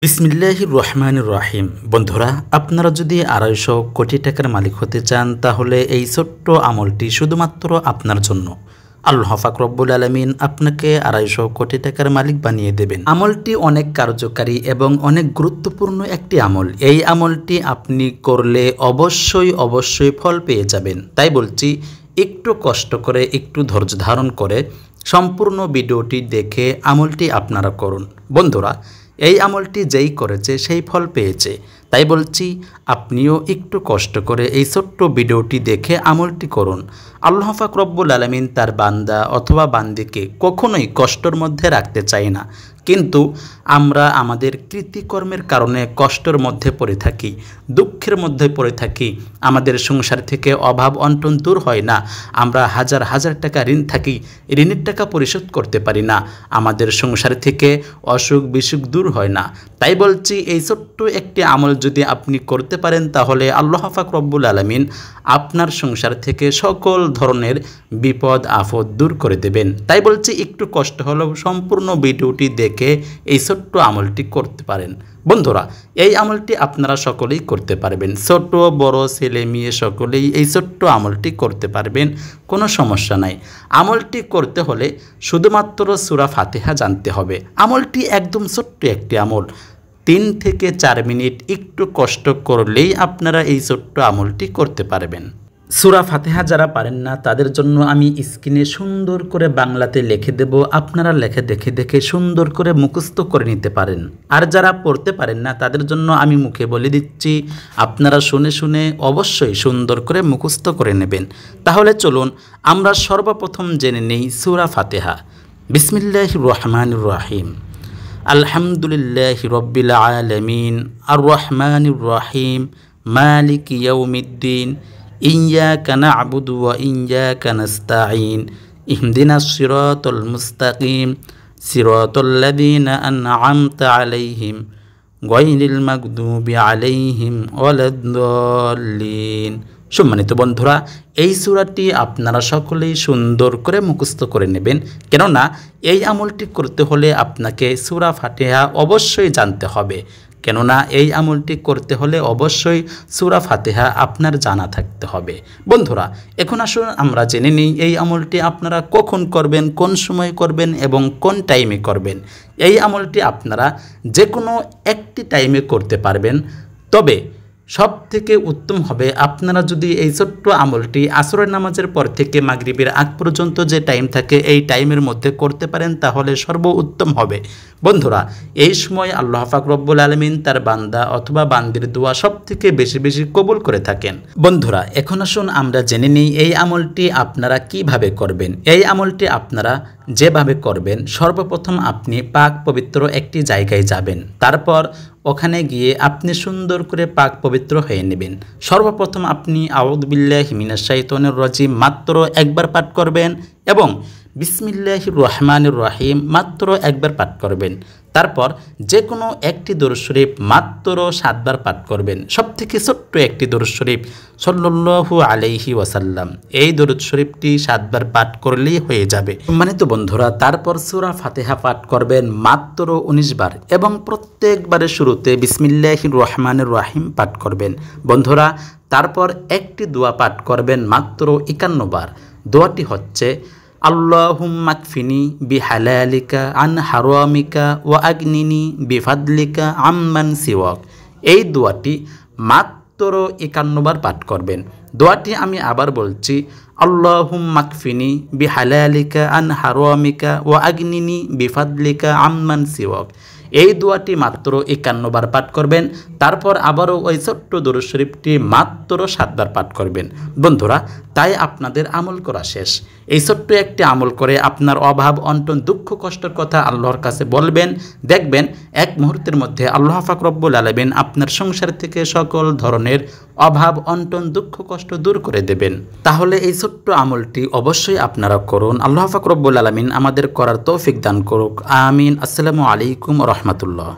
বিসমিল্লাহির রহমানির রহিম। বন্ধুরা, আপনারা যদি 250 কোটি টাকার মালিক হতে চান তাহলে এই ছোট্ট আমলটি শুধুমাত্র আপনার জন্য। আল্লাহ পাক রব্বুল আলামিন আপনাকে 250 কোটি টাকার মালিক বানিয়ে দেবেন। আমলটি অনেক কার্যকারী এবং অনেক গুরুত্বপূর্ণ একটি আমল। এই আমলটি আপনি করলে অবশ্যই ফল পেয়ে যাবেন। তাই বলছি, একটু কষ্ট করে, একটু ধৈর্য ধারণ করে সম্পূর্ণ ভিডিওটি দেখে আমলটি আপনারা করুন। বন্ধুরা, এই আমলটি যেই করেছে সেই ফল পেয়েছে। তাই বলছি, আপনিও একটু কষ্ট করে এই ছোট্ট ভিডিওটি দেখে আমলটি করুন। আল্লাহ পাক রব্বুল আলামিন তার বান্দা অথবা বান্দিকে কখনোই কষ্টের মধ্যে রাখতে চায় না, কিন্তু আমরা আমাদের কৃতিকর্মের কারণে কষ্টের মধ্যে পড়ে থাকি, দুঃখের মধ্যে পড়ে থাকি। আমাদের সংসার থেকে অভাব অনটন দূর হয় না। আমরা হাজার হাজার টাকা ঋণ থাকি, ঋণের টাকা পরিশোধ করতে পারি না। আমাদের সংসার থেকে অসুখ বিসুখ দূর হয় না। তাই বলছি, এই ছোট্ট একটি আমল যদি আপনি করতে পারেন তাহলে আল্লাহ পাক রব্বুল আলামিন আপনার সংসার থেকে সকল ধরনের বিপদ আপদ দূর করে দেবেন। তাই বলছি, একটু কষ্ট হলেও সম্পূর্ণ ভিডিওটি দেখে এই ছোট্ট আমলটি করতে পারেন। বন্ধুরা, এই আমলটি আপনারা সকলেই করতে পারবেন। ছোট বড় ছেলে মেয়ে সকলেই এই ছোট্ট আমলটি করতে পারবেন, কোনো সমস্যা নাই। আমলটি করতে হলে শুধুমাত্র সূরা ফাতিহা জানতে হবে। আমলটি একদম ছোট্ট একটি আমল, 3 থেকে 4 মিনিট একটু কষ্ট করলেই আপনারা এই ছোট্ট আমলটি করতে পারবেন। সূরা ফাতিহা যারা পারেন না তাদের জন্য আমি স্ক্রিনে সুন্দর করে বাংলাতে লিখে দেব, আপনারা লেখে দেখে দেখে সুন্দর করে মুখস্থ করে নিতে পারেন। আর যারা পড়তে পারেন না তাদের জন্য আমি মুখে বলে দিচ্ছি, আপনারা শুনে শুনে অবশ্যই সুন্দর করে মুখস্থ করে নেবেন। তাহলে চলুন আমরা সর্বপ্রথম জেনে নেই সূরা ফাতিহা। বিসমিল্লাহির রহমানির রহিম। আলহামদুলিল্লাহি রব্বিল আলামিন আর রহমানির রহিম মালিকি ইয়াউমিদ্দিন ইয়্যাকা না'বুদু ওয়া ইয়্যাকা নাস্তাঈন ইহদিনাস সিরাতাল মুস্তাকিম সিরাতাল লাযীনা আন'আমতা আলাইহিম গায়রিল মাগদুবি আলাইহিম ওয়ালাদ-দাল্লিন। সম্মানিত বন্ধুরা, এই সূরাটি আপনারা সকলেই সুন্দর করে মুখস্থ করে নেবেন, কেননা এই আমলটি করতে হলে আপনাকে সূরা ফাতিহা অবশ্যই জানতে হবে। কেননা এই আমলটি করতে হলে অবশ্যই সূরা ফাতিহা আপনার জানা থাকতে হবে। বন্ধুরা, এখন আসুন আমরা জেনে নিই এই আমলটি আপনারা কখন করবেন, কোন সময় করবেন এবং কোন টাইমে করবেন। এই আমলটি আপনারা যে কোনো একটি টাইমে করতে পারবেন, তবে সব থেকে উত্তম হবে আপনারা যদি এই ছোট্ট আমলটি আসরের নামাজের পর থেকে মাগরিবের আগ পর্যন্ত যে টাইম থাকে এই টাইমের মধ্যে করতে পারেন তাহলে সর্বোত্তম হবে। বন্ধুরা, এই সময় আল্লাহ পাক রব্বুল আলামিন তার বান্দা অথবা বান্দির দোয়া সব থেকে বেশি বেশি কবুল করে থাকেন। বন্ধুরা, এখন আসুন আমরা জেনে নিই এই আমলটি আপনারা কিভাবে করবেন। এই আমলটি আপনারা যেভাবে করবেন, সর্বপ্রথম আপনি পাক পবিত্র একটি জায়গায় যাবেন, তারপর ওখানে গিয়ে আপনি সুন্দর করে পাক পবিত্র হয়ে নেবেন। সর্বপ্রথম আপনি আউযু বিল্লাহি মিনাশ শাইতানির রাজিম মাত্র একবার পাঠ করবেন এবং বিসমিল্লাহির রহমানির রহিম মাত্র একবার পাঠ করবেন। তারপর যে কোনো একটি দরুদ শরীফ মাত্র 7 বার পাঠ করবেন। সবথেকে ছোট্ট একটি দরুদ শরীফ সাল্লাল্লাহু আলাইহি ওয়াসাল্লাম, এই দরুদ শরীফটি 7 বার পাঠ করলেই হয়ে যাবে। সম্মানিত বন্ধুরা, তারপর সূরা ফাতিহা পাঠ করবেন মাত্র 19 বার এবং প্রত্যেকবারের শুরুতে বিসমিল্লাহির রহমানির রহিম পাঠ করবেন। বন্ধুরা, তারপর একটি দোয়া পাঠ করবেন মাত্র 51 বার। দোয়াটি হচ্ছে, আল্লাহুম্মা কফিনি বিহালালিকা আন হারামিকা ওয়া আগনিনি বিফাদলিকা আম্মান সিওয়াক। এই দোয়াটি মাত্র 51 বার পাঠ করবেন। দোয়াটি আমি আবার বলছি, আল্লাহুম্মা কফিনি বিহালালিকা আন হারামিকা ওয়া আগনিনি বিফাদলিকা আম্মান সিওয়াক। এই দোয়াটি মাত্র 51 বার পাঠ করবেন। তারপর আবারও ওই ছোট্ট দরুদ শরীফটি মাত্র 7 বার পাঠ করবেন। বন্ধুরা, তাই আপনাদের আমল করা শেষ। এই ছোট্ট একটি আমল করে আপনার অভাব অনটন দুঃখ কষ্টের কথা আল্লাহর কাছে বলবেন, দেখবেন এক মুহূর্তের মধ্যে আল্লাহ পাক রব্বুল আলামিন আপনার সংসার থেকে সকল ধরনের অভাব অনটন দুঃখ কষ্ট দূর করে দেবেন। তাহলে এই ছোট্ট আমলটি অবশ্যই আপনারা করুন। আল্লাহ পাক রব্বুল আলামিন আমাদের করার তৌফিক দান করুক। আমিন। আসসালামু আলাইকুম ওয়া রাহমাতুল্লাহ।